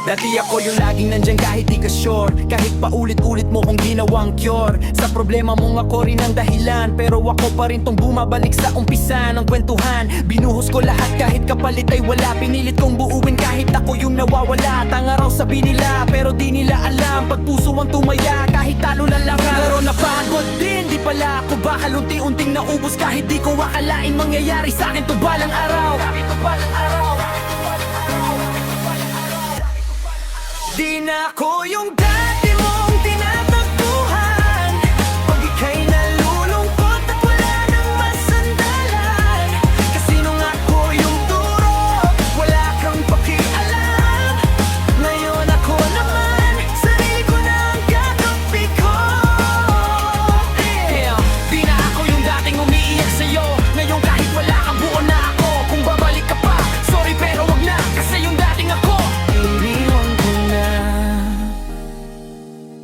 Dati ako yung laging nandyan kahit di ka sure, kahit paulit-ulit mo kong ginawang cure. Sa problema mong ako rin ang dahilan, pero ako pa rin tong bumabalik sa umpisa ng kwentuhan. Binuhos ko lahat kahit kapalit ay wala, pinilit kong buuin kahit ako yung nawawala. Tanga raw sabi nila, pero di nila alam, pag puso ang tumaya kahit talo lang lang. Pero napagod din, di pala ako bakal, unti-unting naubos kahit di ko akalain mangyayari sa akin to balang araw. Di na ako yung dati mong tinatagpuan, pag ika'y nalulungkot at wala nang masandalan. Kasi nung ako yung turo, wala kang pakialam. Ngayon ako naman, sarili ko na ang kakampi ko. Di na ako yung dating umiiyak sa'yo, ngayon kahit wala kang buo na ako. Kung babalik ka pa, sorry pero wag na, kasi yung dating ako iniwan ko na.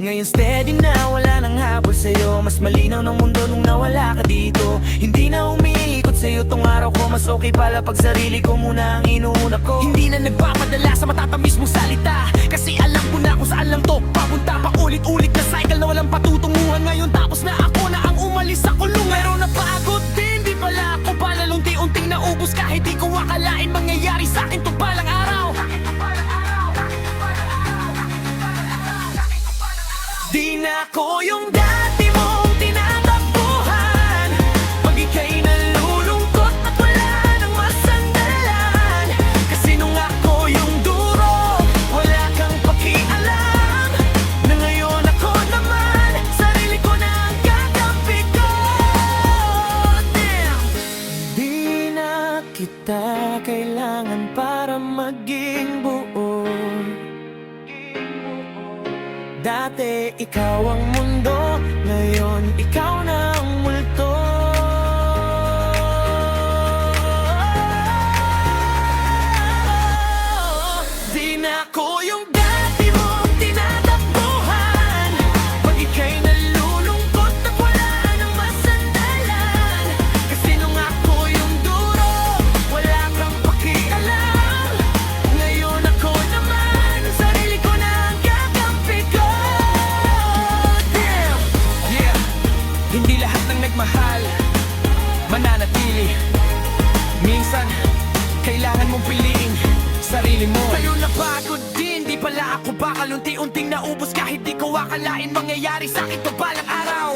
Ngayon steady na, wala nang habol sa'yo. Mas malinaw ng mundo nung nawala ka dito. Hindi na umiikot sa'yo tong araw ko. Mas okay pala pag sarili ko muna ang inuuna ko. Hindi na nagpapadala sa matatamis mong salita, kasi alam ko na kung saan lang to papunta. Paulit-ulit na cycle na walang patutunguhan. Ngayon tapos na ako na ang umalis sa kulungan. Pero napagod din, di pala ako palal, unti-unting naubos kahit di ko akalain mangyayari sa akin to balang araw. Di na ako yung dati mong tinatakbuhan, pag ika'y nalulungkot at wala nang masandalan. Kasi nung ako yung duro, wala kang pakialam. Na ngayon ako naman, sarili ko na ang kakampi ko. Damn. Di na kita kailangan para maging buo. Dati ikaw ang mundo, ngayon ikaw na ang multo. Di na ako yung dati mong tinatakbuhan, pag ika'y nalulungkot at wala nang masandalan. Kasi nung ako yung duro, wala kang pakialam. Ngayon ako naman, sarili ko na ang kakampi ko. Damn! Yeah! Hindi lahat ng nagmahal mananatili. Minsan, kailangan mong piliin sarili mo. Kayo napagod din, di pala ako bakal, unti-unting naubos kahit di ko akalain mangyayari sa akin to balang araw.